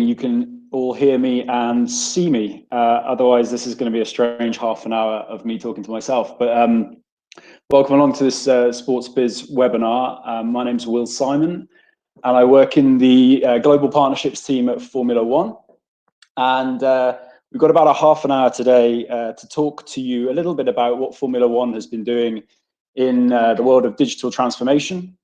you can all hear me and see me. Otherwise, this is going to be a strange half an hour of me talking to myself. But welcome along to this Sports Biz webinar. My name's Will Symon, and I work in the Global Partnerships team at Formula One. And we've got about a half an hour today to talk to you a little bit about what Formula One has been doing in the world of digital transformation,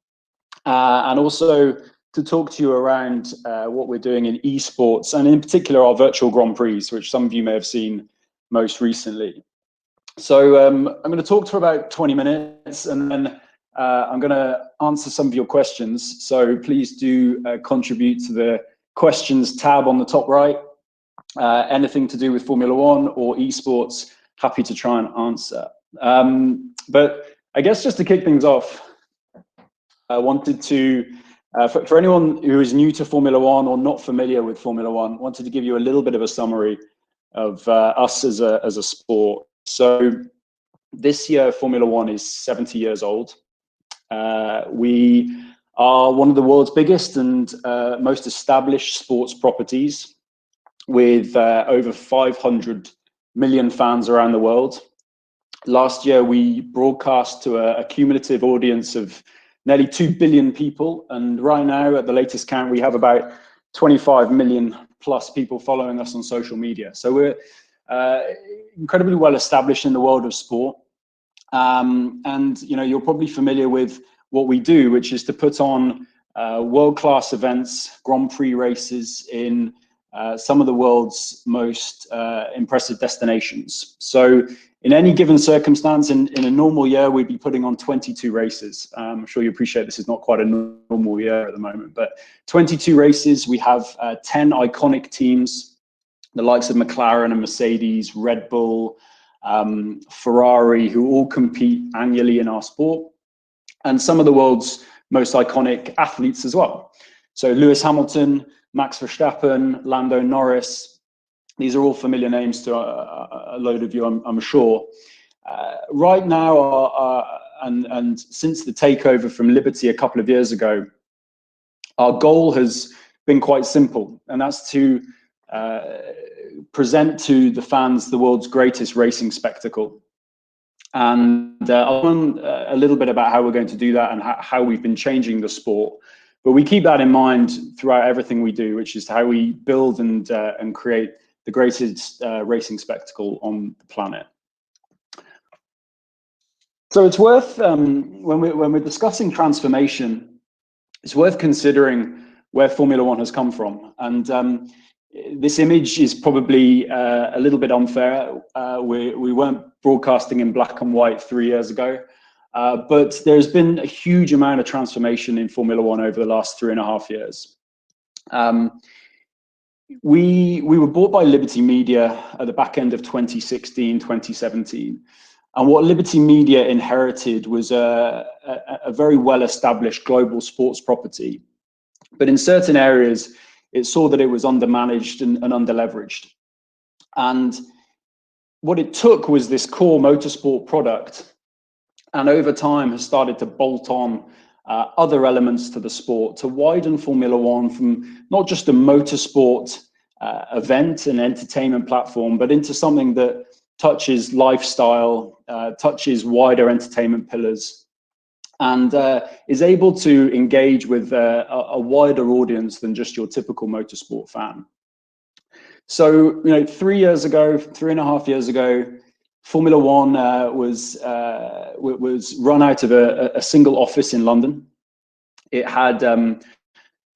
and also to talk to you around what we're doing in esports, and in particular our virtual Grand Prix, which some of you may have seen most recently. So I'm going to talk for about 20 minutes, and then I'm going to answer some of your questions. So please do contribute to the questions tab on the top right. Anything to do with Formula One or esports, happy to try and answer. But I guess just to kick things off, I wanted to, for anyone who is new to Formula One or not familiar with Formula One, wanted to give you a little bit of a summary of us as a sport. So this year, Formula One is 70 years old. We are one of the world's biggest and most established sports properties, with over 500 million fans around the world. Last year, we broadcast to a cumulative audience of nearly 2 billion people. And right now, at the latest count, we have about 25 million plus people following us on social media. So we're incredibly well established in the world of sport. And you're probably familiar with what we do, which is to put on world-class events, Grand Prix races in some of the world's most impressive destinations. So in any given circumstance, in a normal year, we'd be putting on 22 races. I'm sure you appreciate this is not quite a normal year at the moment, but 22 races. We have 10 iconic teams, the likes of McLaren and Mercedes, Red Bull, Ferrari, who all compete annually in our sport, and some of the world's most iconic athletes as well. So Lewis Hamilton, Max Verstappen, Lando Norris. These are all familiar names to a load of you, I'm sure. Right now, and since the takeover from Liberty a couple of years ago, our goal has been quite simple, and that's to present to the fans the world's greatest racing spectacle. And I'll run a little bit about how we're going to do that and how we've been changing the sport. But we keep that in mind throughout everything we do, which is how we build and create the greatest racing spectacle on the planet. So it's worth, when we're discussing transformation, it's worth considering where Formula One has come from. And this image is probably a little bit unfair. We weren't broadcasting in black and white 3 years ago. But there's been a huge amount of transformation in Formula One over the last 3.5 years. We were bought by Liberty Media at the back end of 2016, 2017. And what Liberty Media inherited was a very well-established global sports property. But in certain areas, it saw that it was undermanaged and underleveraged. And what it took was this core motorsport product, and over time has started to bolt on other elements to the sport to widen Formula One from not just a motorsport event and entertainment platform, but into something that touches lifestyle, touches wider entertainment pillars, and is able to engage with a wider audience than just your typical motorsport fan. So, 3.5 years ago, Formula One was run out of a single office in London. It had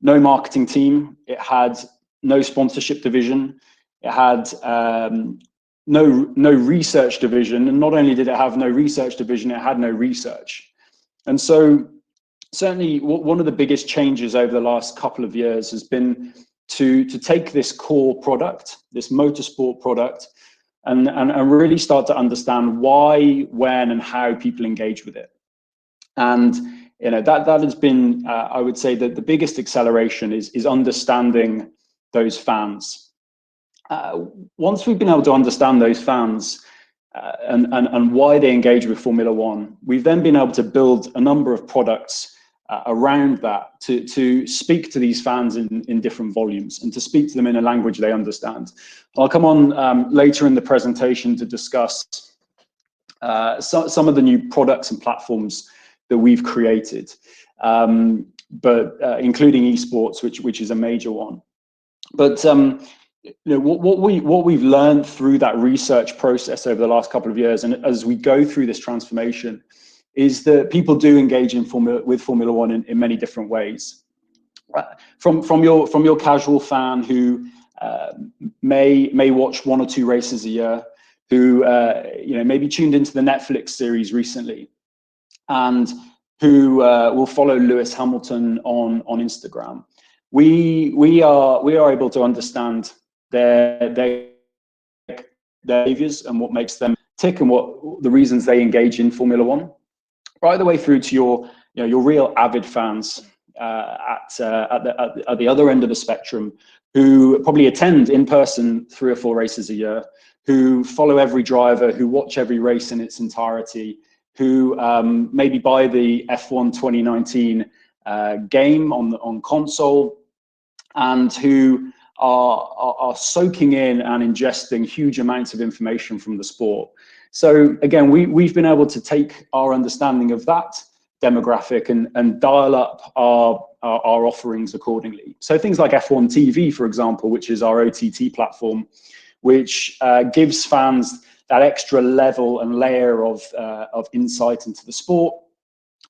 no marketing team. It had no sponsorship division. It had no research division. And not only did it have no research division, it had no research. And so certainly one of the biggest changes over the last couple of years has been to take this core product, this motorsport product, and really start to understand why, when, and how people engage with it. And that has been, I would say, that the biggest acceleration is understanding those fans. Once we've been able to understand those fans and why they engage with Formula One, we've then been able to build a number of products around that to speak to these fans in different volumes and to speak to them in a language they understand. I'll come on later in the presentation to discuss some of the new products and platforms that we've created, but including esports, which is a major one. But what we've learned through that research process over the last couple of years, and as we go through this transformation, is that people do engage with Formula One in many different ways. From your casual fan who may watch 1 or 2 races a year, who maybe tuned into the Netflix series recently, and who will follow Lewis Hamilton on Instagram. We are able to understand their behaviors and what makes them tick and what the reasons they engage in Formula One, right the way through to your real avid fans at the other end of the spectrum, who probably attend in person 3 or 4 races a year, who follow every driver, who watch every race in its entirety, who maybe buy the F1 2019 game on console, and who are soaking in and ingesting huge amounts of information from the sport. So again, we've been able to take our understanding of that demographic and dial up our offerings accordingly. So things like F1 TV, for example, which is our OTT platform, which gives fans that extra level and layer of insight into the sport.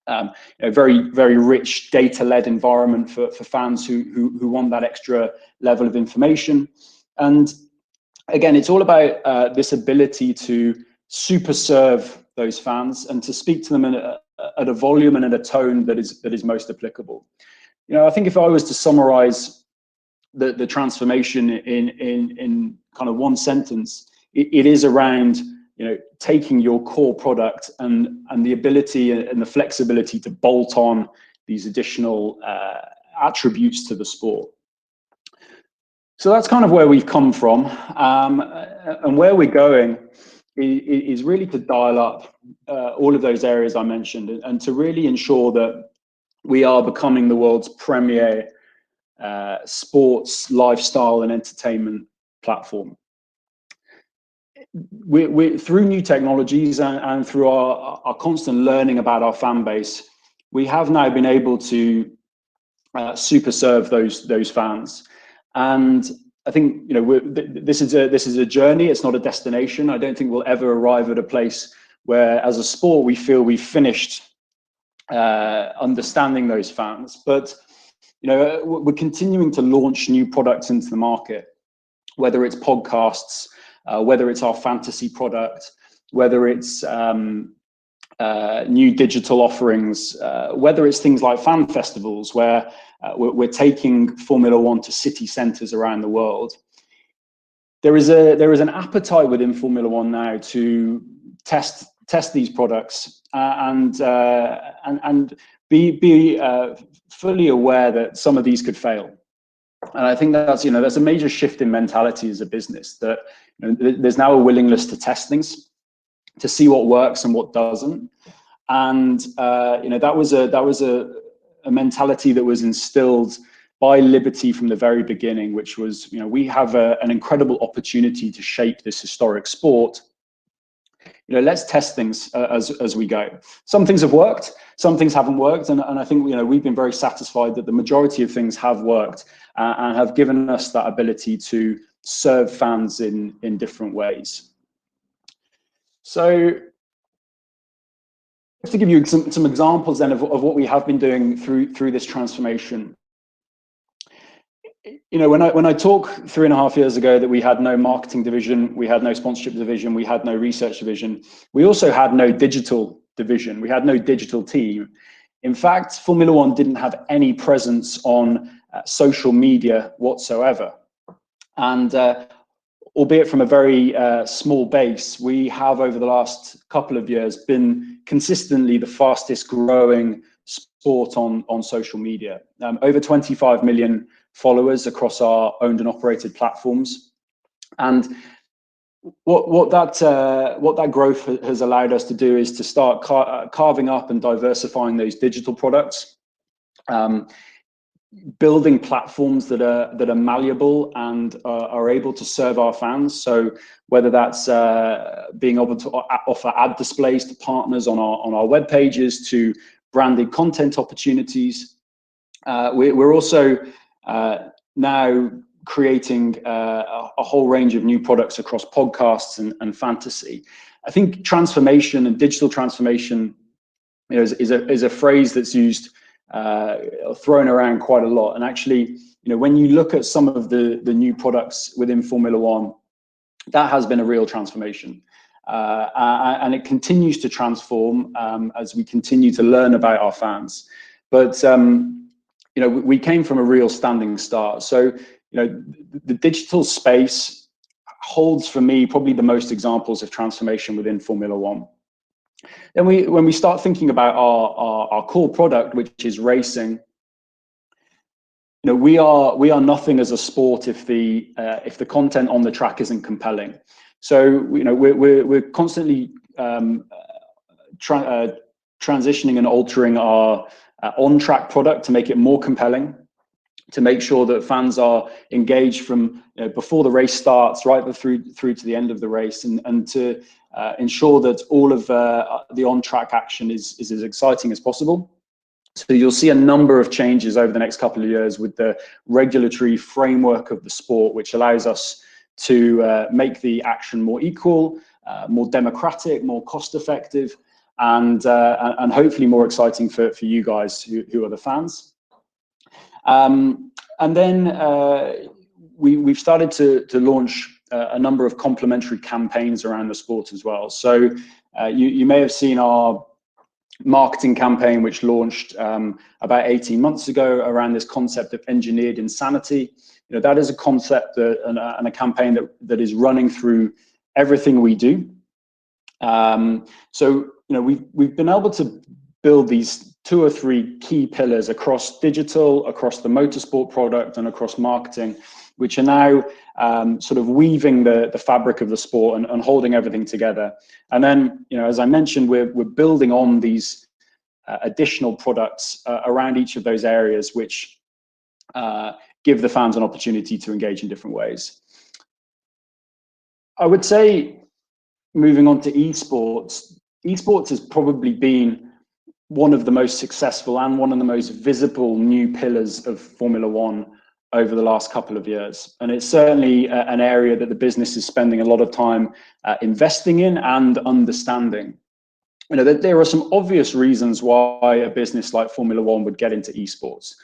A very, very rich data-led environment for fans who want that extra level of information. And again, it's all about this ability to super serve those fans and to speak to them at a volume and at a tone that is most applicable. I think if I was to summarize the transformation in kind of one sentence, it is around taking your core product and the ability and the flexibility to bolt on these additional attributes to the sport. So that's kind of where we've come from, and where we're going is really to dial up all of those areas I mentioned, and to really ensure that we are becoming the world's premier sports, lifestyle, and entertainment platform. We through new technologies and through our constant learning about our fan base, we have now been able to super serve those fans. And I think this is a journey. It's not a destination. I don't think we'll ever arrive at a place where, as a sport, we feel we've finished understanding those fans. But we're continuing to launch new products into the market, whether it's podcasts, whether it's our fantasy product, whether it's new digital offerings, whether it's things like fan festivals, where we're taking Formula One to city centres around the world. There is an appetite within Formula One now to test these products and be fully aware that some of these could fail. And I think that's a major shift in mentality as a business, that there's now a willingness to test things, to see what works and what doesn't. And that was a mentality that was instilled by Liberty from the very beginning, which was we have an incredible opportunity to shape this historic sport. Let's test things as we go. Some things have worked, some things haven't worked, and I think we've been very satisfied that the majority of things have worked and have given us that ability to serve fans in different ways. So, to give you some examples then of what we have been doing through this transformation. When I talk 3.5 years ago that we had no marketing division, we had no sponsorship division, we had no research division, we also had no digital division, we had no digital team. In fact, Formula One didn't have any presence on social media whatsoever. And albeit from a very small base, we have over the last couple of years been consistently the fastest growing sport on social media. Over 25 million followers across our owned and operated platforms. And what that growth has allowed us to do is to start carving up and diversifying those digital products. building platforms that are malleable and are able to serve our fans. So whether that's being able to offer ad displays to partners on our web pages, to branded content opportunities, we're also now creating a whole range of new products across podcasts and fantasy. I think transformation and digital transformation, is a phrase that's used, thrown around quite a lot. And actually, when you look at some of the new products within Formula One, that has been a real transformation. And it continues to transform as we continue to learn about our fans. But, we came from a real standing start. So, the digital space holds for me probably the most examples of transformation within Formula One. Then when we start thinking about our core product, which is racing, we are nothing as a sport if the content on the track isn't compelling. So we're constantly transitioning and altering our on-track product to make it more compelling, to make sure that fans are engaged from before the race starts right through to the end of the race, and to ensure that all of the on-track action is as exciting as possible. So you'll see a number of changes over the next couple of years with the regulatory framework of the sport, which allows us to make the action more equal, more democratic, more cost-effective, and hopefully more exciting for you guys who are the fans. And then we've started to launch a number of complementary campaigns around the sport as well. So you may have seen our marketing campaign, which launched about 18 months ago, around this concept of engineered insanity. That is a concept and a campaign that is running through everything we do. So we've been able to build these 2 or 3 key pillars across digital, across the motorsport product, and across marketing, which are now sort of weaving the fabric of the sport and holding everything together. And then, as I mentioned, we're building on these additional products around each of those areas, which give the fans an opportunity to engage in different ways. I would say, moving on to esports has probably been one of the most successful and one of the most visible new pillars of Formula One over the last couple of years. And it's certainly an area that the business is spending a lot of time investing in and understanding. There are some obvious reasons why a business like Formula One would get into esports.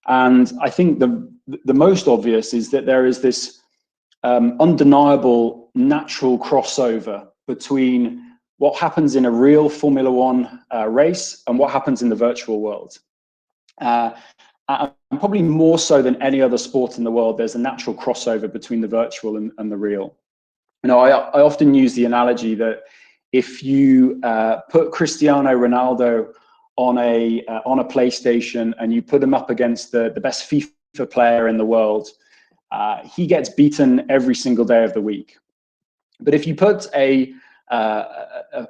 And I think the most obvious is that there is this undeniable natural crossover between what happens in a real Formula One race and what happens in the virtual world. And probably more so than any other sport in the world, there's a natural crossover between the virtual and the real. I often use the analogy that if you put Cristiano Ronaldo on a PlayStation and you put him up against the best FIFA player in the world, he gets beaten every single day of the week. But if you put a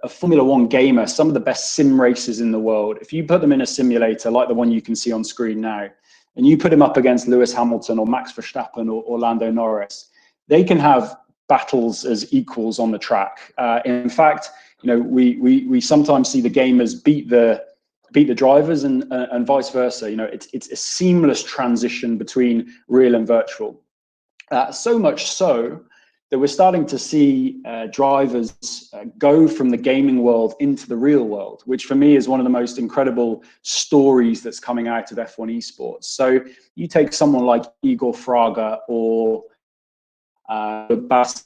Formula One gamer, some of the best sim racers in the world, if you put them in a simulator like the one you can see on screen now, and you put him up against Lewis Hamilton or Max Verstappen or Lando Norris, they can have battles as equals on the track. In fact, we sometimes see the gamers beat the drivers and vice versa. It's a seamless transition between real and virtual. So much so that we're starting to see drivers go from the gaming world into the real world, which for me is one of the most incredible stories that's coming out of F1 esports. So you take someone like Igor Fraga or Bas,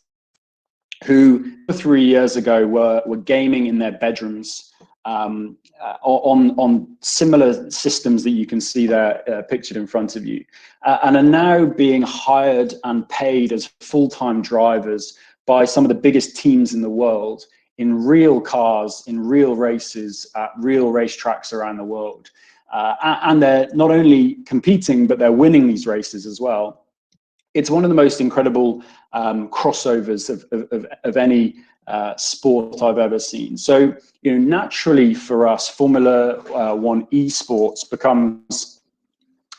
who 3 years ago were gaming in their bedrooms on similar systems that you can see there pictured in front of you, and are now being hired and paid as full-time drivers by some of the biggest teams in the world in real cars, in real races, at real racetracks around the world. And they're not only competing, but they're winning these races as well. It's one of the most incredible crossovers of any sport I've ever seen. So, naturally for us, Formula One esports becomes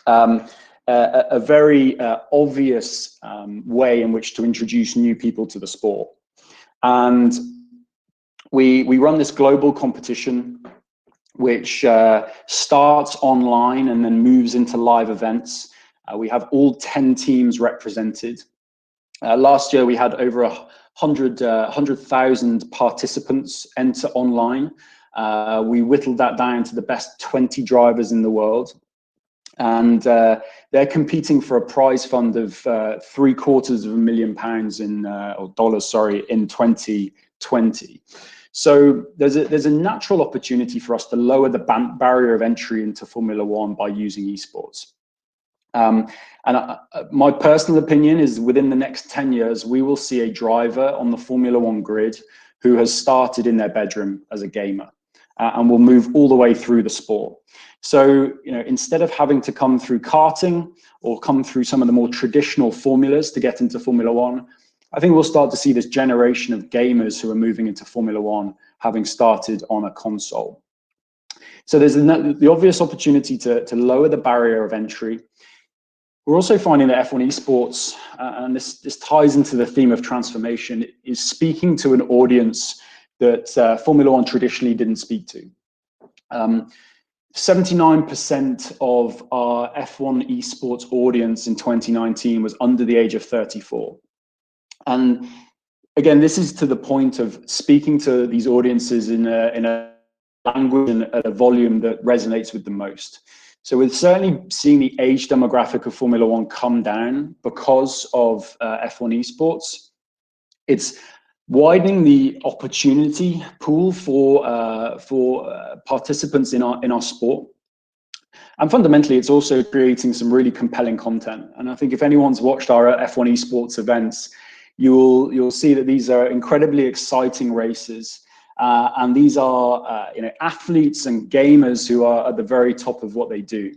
a very obvious way in which to introduce new people to the sport. And we run this global competition which starts online and then moves into live events. We have all 10 teams represented. Last year we had over 100,000 participants enter online. We whittled that down to the best 20 drivers in the world. And they're competing for a prize fund of £750,000 in or dollars, sorry, in 2020. So there's a natural opportunity for us to lower the barrier of entry into Formula One by using esports. My personal opinion is within the next 10 years, we will see a driver on the Formula One grid who has started in their bedroom as a gamer and will move all the way through the sport. So, instead of having to come through karting or come through some of the more traditional formulas to get into Formula One, I think we'll start to see this generation of gamers who are moving into Formula One having started on a console. So there's the obvious opportunity to lower the barrier of entry. We're also finding that F1 esports, and this ties into the theme of transformation, is speaking to an audience that Formula One traditionally didn't speak to. 79% of our F1 esports audience in 2019 was under the age of 34. And again, this is to the point of speaking to these audiences in a language and at a volume that resonates with them most. So we're certainly seeing the age demographic of Formula One come down because of F1 esports. It's widening the opportunity pool for participants in our sport. And fundamentally, it's also creating some really compelling content. And I think if anyone's watched our F1 esports events, you'll see that these are incredibly exciting races. And these are athletes and gamers who are at the very top of what they do.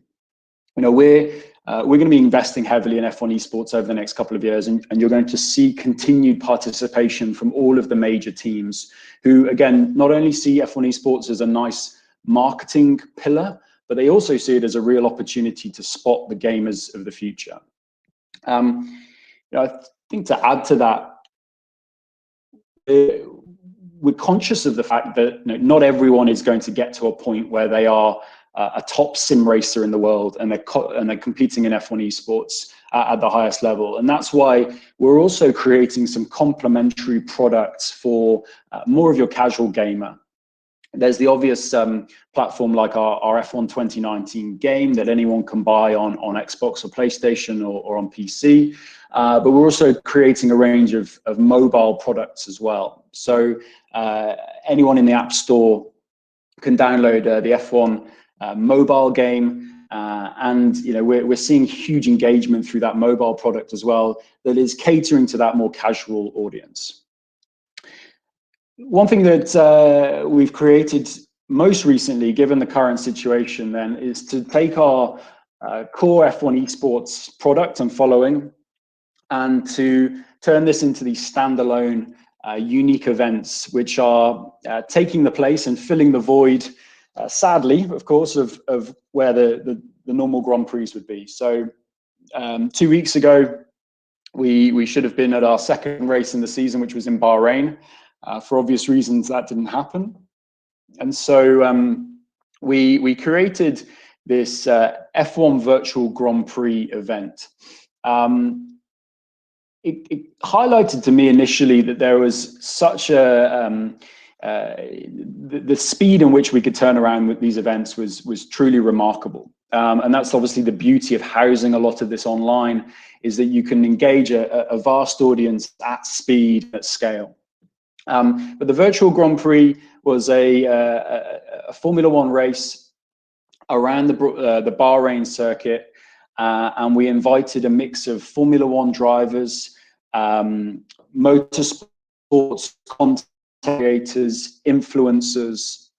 We're going to be investing heavily in F1 esports over the next couple of years, and you're going to see continued participation from all of the major teams who, again, not only see F1 esports as a nice marketing pillar, but they also see it as a real opportunity to spot the gamers of the future. I think to add to that, we're conscious of the fact that not everyone is going to get to a point where they are a top sim racer in the world and they're competing in F1 esports at the highest level. And that's why we're also creating some complementary products for more of your casual gamer. There's the obvious platform like our F1 2019 game that anyone can buy on Xbox or PlayStation or on PC. But we're also creating a range of mobile products as well. So anyone in the App Store can download the F1 mobile game. And we're seeing huge engagement through that mobile product as well that is catering to that more casual audience. One thing that we've created most recently, given the current situation then, is to take our core F1 esports product and following and to turn this into these standalone unique events, which are taking the place and filling the void, sadly, of course, of where the normal Grand Prix would be. So 2 weeks ago, we should have been at our second race in the season, which was in Bahrain. For obvious reasons, that didn't happen. And so we created this F1 Virtual Grand Prix event. It highlighted to me initially that there was such the speed in which we could turn around with these events was truly remarkable. And that's obviously the beauty of housing a lot of this online, is that you can engage a vast audience at speed, at scale. But the Virtual Grand Prix was a Formula One race around the Bahrain circuit. And we invited a mix of Formula One drivers, motorsports content creators, influencers,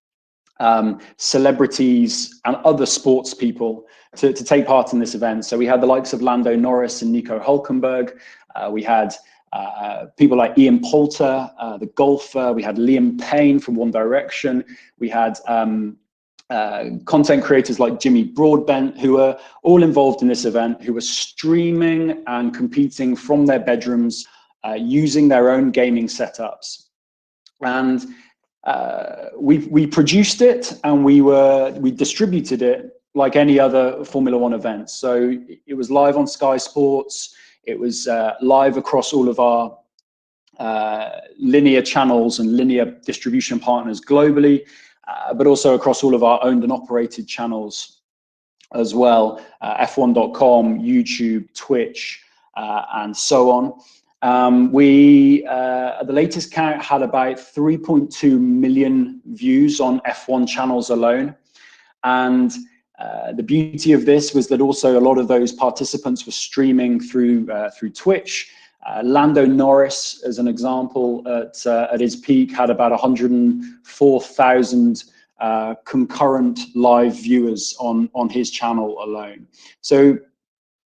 celebrities, and other sports people to take part in this event. So we had the likes of Lando Norris and Nico Hülkenberg. We had people like Ian Poulter, the golfer. We had Liam Payne from One Direction. We had content creators like Jimmy Broadbent, who are all involved in this event, who are streaming and competing from their bedrooms using their own gaming setups. And we produced it, and we distributed it like any other Formula One event. So it was live on Sky Sports. It was live across all of our linear channels and linear distribution partners globally, but also across all of our owned and operated channels as well, F1.com, YouTube, Twitch, and so on. We, at the latest count, had about 3.2 million views on F1 channels alone. And the beauty of this was that also a lot of those participants were streaming through Twitch. Lando Norris, as an example, at his peak, had about 104,000 concurrent live viewers on his channel alone. So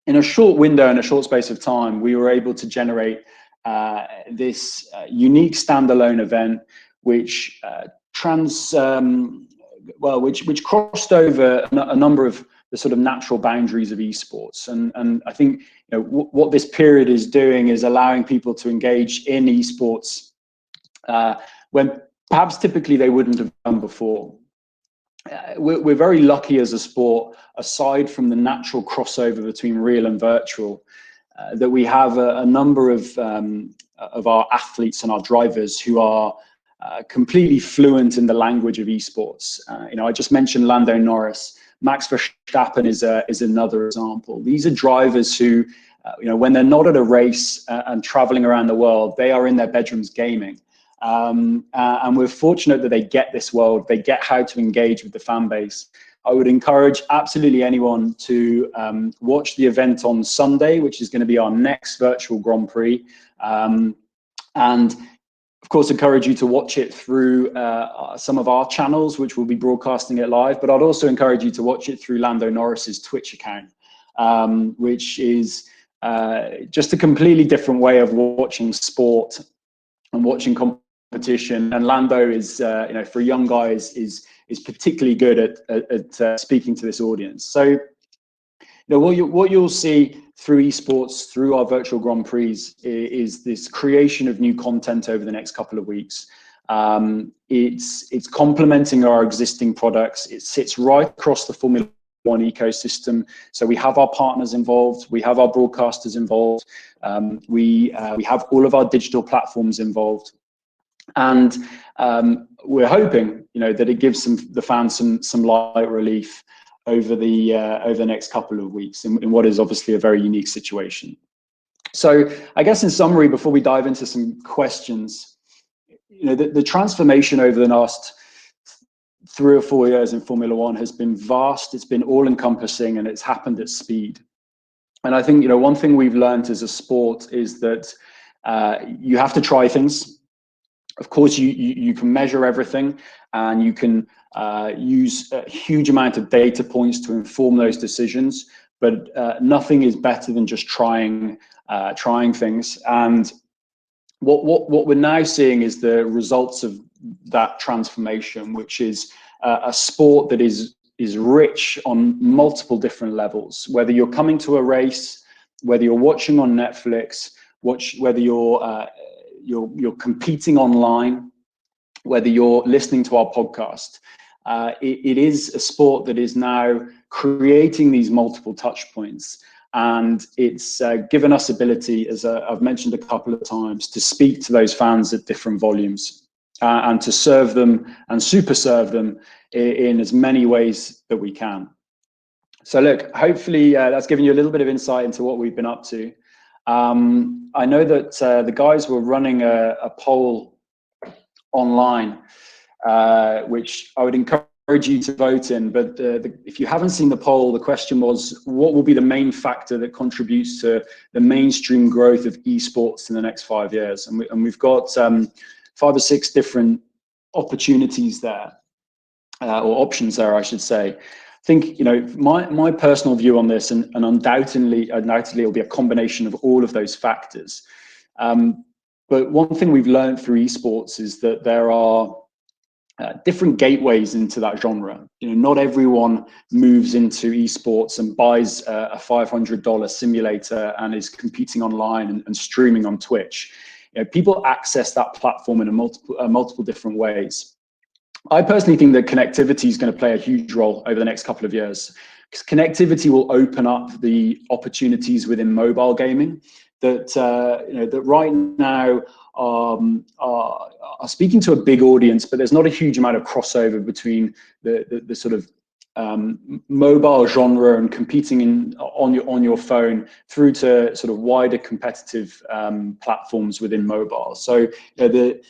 in a short window, in a short space of time, we were able to generate this unique standalone event, which which crossed over a number of the sort of natural boundaries of esports. And I think what this period is doing is allowing people to engage in esports when perhaps typically they wouldn't have done before. We're very lucky as a sport, aside from the natural crossover between real and virtual, that we have a number of our athletes and our drivers who are completely fluent in the language of esports. I just mentioned Lando Norris. Max Verstappen is another example. These are drivers who, when they're not at a race and traveling around the world, they are in their bedrooms gaming. And we're fortunate that they get this world, they get how to engage with the fan base. I would encourage absolutely anyone to watch the event on Sunday, which is going to be our next virtual Grand Prix. And of course, encourage you to watch it through some of our channels, which will be broadcasting it live. But I'd also encourage you to watch it through Lando Norris's Twitch account, which is just a completely different way of watching sport and watching competition. And Lando is, for a young guy, is particularly good at speaking to this audience. So, what you'll see through esports, through our virtual Grand Prix, is this creation of new content over the next couple of weeks. It's complementing our existing products. It sits right across the Formula One ecosystem. So we have our partners involved, we have our broadcasters involved, we have all of our digital platforms involved, and we're hoping, that it gives the fans some light relief over the next couple of weeks in what is obviously a very unique situation. So I guess in summary, before we dive into some questions, the transformation over the last 3 or 4 years in Formula One has been vast. It's been all-encompassing, and it's happened at speed. And I think one thing we've learned as a sport is that you have to try things. Of course, you can measure everything, and you can use a huge amount of data points to inform those decisions. But nothing is better than just trying things. And what we're now seeing is the results of that transformation, which is a sport that is rich on multiple different levels. Whether you're coming to a race, whether you're watching on Netflix, whether you're competing online, whether you're listening to our podcast, it is a sport that is now creating these multiple touch points. And it's given us ability, as I've mentioned a couple of times, to speak to those fans at different volumes and to serve them and super serve them in as many ways that we can. So look, hopefully that's given you a little bit of insight into what we've been up to. I know that the guys were running a poll online, which I would encourage you to vote in. But if you haven't seen the poll, the question was, what will be the main factor that contributes to the mainstream growth of esports in the next 5 years? And we've got 5 or 6 different opportunities there, or options there, I should say. I think, my personal view on this, and undoubtedly it'll be a combination of all of those factors. But one thing we've learned through esports is that there are different gateways into that genre. Not everyone moves into esports and buys a $500 simulator and is competing online and streaming on Twitch. People access that platform in multiple different ways. I personally think that connectivity is going to play a huge role over the next couple of years, because connectivity will open up the opportunities within mobile gaming that that right now are speaking to a big audience, but there's not a huge amount of crossover between the sort of mobile genre and competing on your phone through to sort of wider competitive platforms within mobile. So the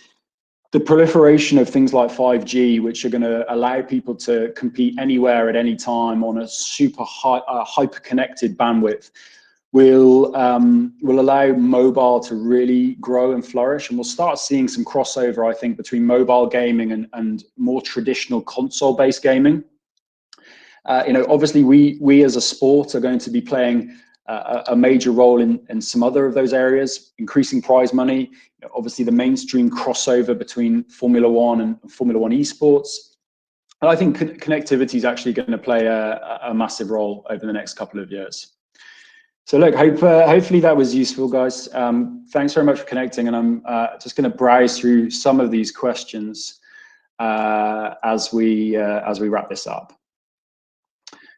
proliferation of things like 5G, which are going to allow people to compete anywhere at any time on a super hyper-connected bandwidth, will allow mobile to really grow and flourish, and we'll start seeing some crossover, I think, between mobile gaming and more traditional console-based gaming. Obviously, we as a sport are going to be playing a major role in some other of those areas, increasing prize money. Obviously, the mainstream crossover between Formula One and Formula One esports. And I think connectivity is actually going to play a massive role over the next couple of years. So look, hopefully that was useful, guys. Thanks very much for connecting, and I'm just going to browse through some of these questions as we wrap this up.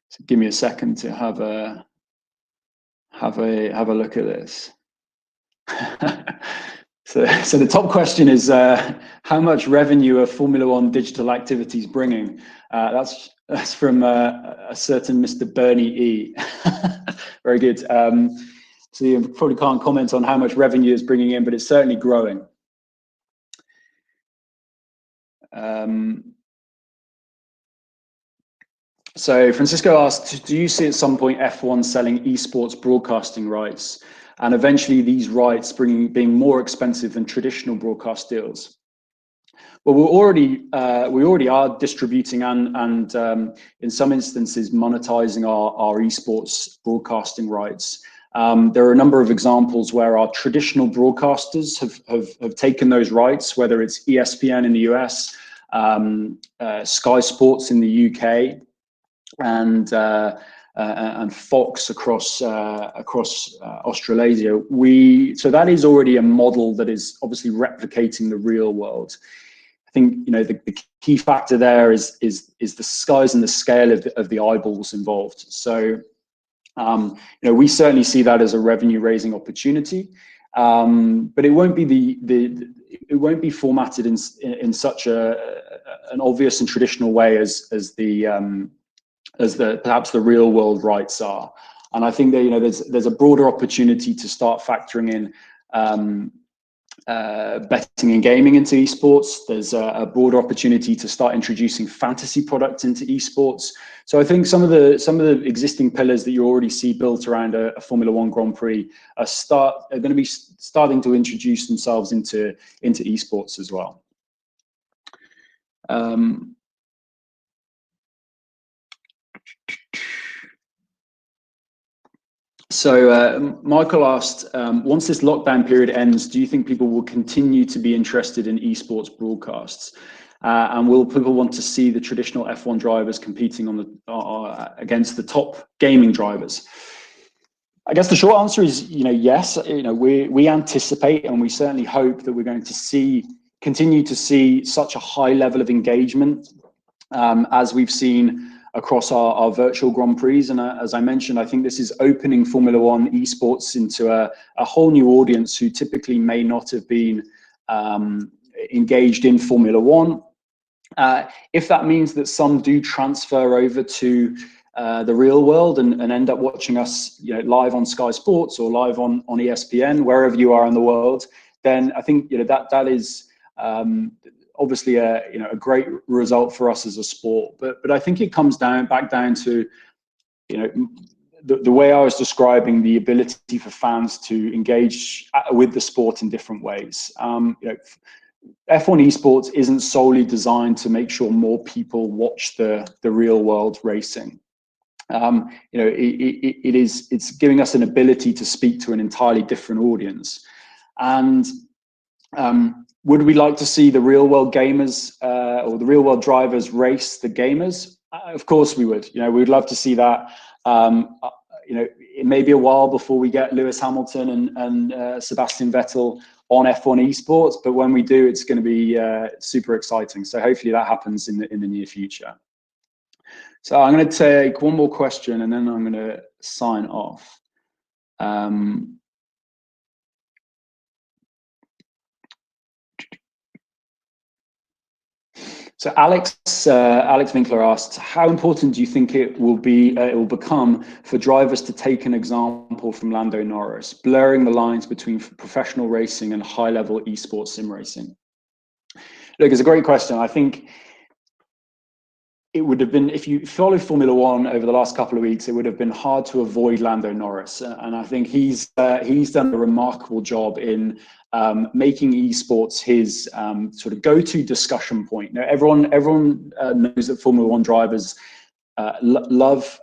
So give me a second to have a look at this. So the top question is, how much revenue are Formula One digital activities bringing? That's from a certain Mr. Bernie E. Very good. So you probably can't comment on how much revenue is bringing in, but it's certainly growing. So Francisco asked, do you see at some point F1 selling esports broadcasting rights, and eventually these rights being more expensive than traditional broadcast deals? Well, we already are distributing and in some instances monetizing our esports broadcasting rights. There are a number of examples where our traditional broadcasters have taken those rights, whether it's ESPN in the US, Sky Sports in the UK, and Fox across Australasia. So that is already a model that is obviously replicating the real world. I think the key factor there is the size and the scale of the eyeballs involved. So we certainly see that as a revenue raising opportunity, but it won't be formatted in such an obvious and traditional way as perhaps the real world rights are. And I think that there's a broader opportunity to start factoring in betting and gaming into esports. There's a broader opportunity to start introducing fantasy products into esports. So I think some of the existing pillars that you already see built around a Formula One Grand Prix are going to be starting to introduce themselves into esports as well. So Michael asked, once this lockdown period ends, do you think people will continue to be interested in esports broadcasts? And will people want to see the traditional F1 drivers competing against the top gaming drivers? I guess the short answer is, yes. We anticipate and we certainly hope that we're going to continue to see such a high level of engagement as we've seen across our virtual Grand Prix. And as I mentioned, I think this is opening Formula One esports into a whole new audience who typically may not have been engaged in Formula One. If that means that some do transfer over to the real world and end up watching us live on Sky Sports or live on ESPN, wherever you are in the world, then I think that is obviously a great result for us as a sport. But I think it comes back down to the way I was describing the ability for fans to engage with the sport in different ways. F1 esports isn't solely designed to make sure more people watch the real world racing. It's giving us an ability to speak to an entirely different audience. And Would we like to see the real world gamers or the real world drivers race the gamers? Of course we would. We'd love to see that. It may be a while before we get Lewis Hamilton and Sebastian Vettel on F1 esports, but when we do, it's going to be super exciting. So hopefully that happens in the near future. So I'm going to take one more question and then I'm going to sign off. So Alex Winkler asked, how important do you think it will become for drivers to take an example from Lando Norris, blurring the lines between professional racing and high-level esports sim racing? Look, it's a great question. I think it would have been, if you follow Formula One over the last couple of weeks, it would have been hard to avoid Lando Norris. And I think he's done a remarkable job in making esports his sort of go-to discussion point. Everyone knows that Formula One drivers love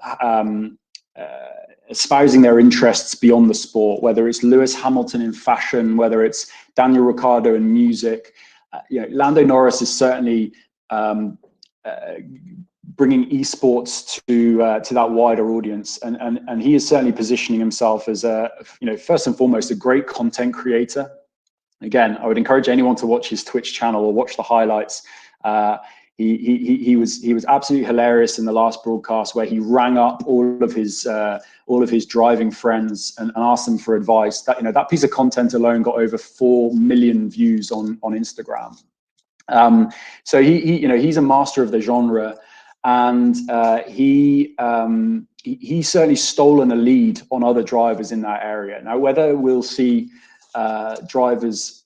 espousing their interests beyond the sport, whether it's Lewis Hamilton in fashion, whether it's Daniel Ricciardo in music. Lando Norris is certainly bringing esports to that wider audience, and he is certainly positioning himself as first and foremost a great content creator. Again, I would encourage anyone to watch his Twitch channel or watch the highlights. He was absolutely hilarious in the last broadcast where he rang up all of his driving friends and asked them for advice. That piece of content alone got over 4 million views on Instagram. So he's a master of the genre, and he's certainly stolen a lead on other drivers in that area. Now, whether we'll see drivers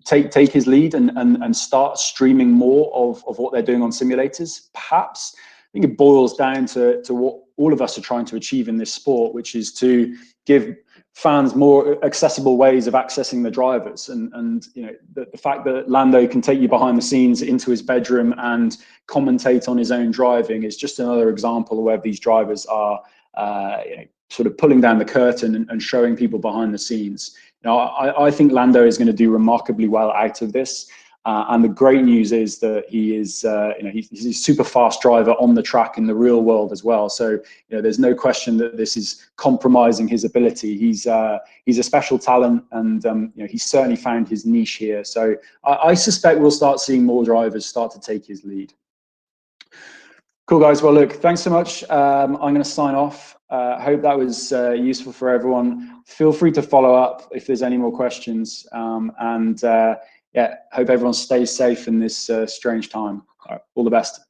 take his lead and start streaming more of what they're doing on simulators, perhaps, I think it boils down to what all of us are trying to achieve in this sport, which is to give fans more accessible ways of accessing the drivers. And the fact that Lando can take you behind the scenes into his bedroom and commentate on his own driving is just another example of where these drivers are sort of pulling down the curtain and showing people behind the scenes. I think Lando is going to do remarkably well out of this. And the great news is that he's a super fast driver on the track in the real world as well. So there's no question that this is compromising his ability. He's a special talent, and he's certainly found his niche here. So I suspect we'll start seeing more drivers start to take his lead. Cool, guys. Well, look, thanks so much. I'm going to sign off. Hope that was useful for everyone. Feel free to follow up if there's any more questions. Yeah, hope everyone stays safe in this strange time. All the best.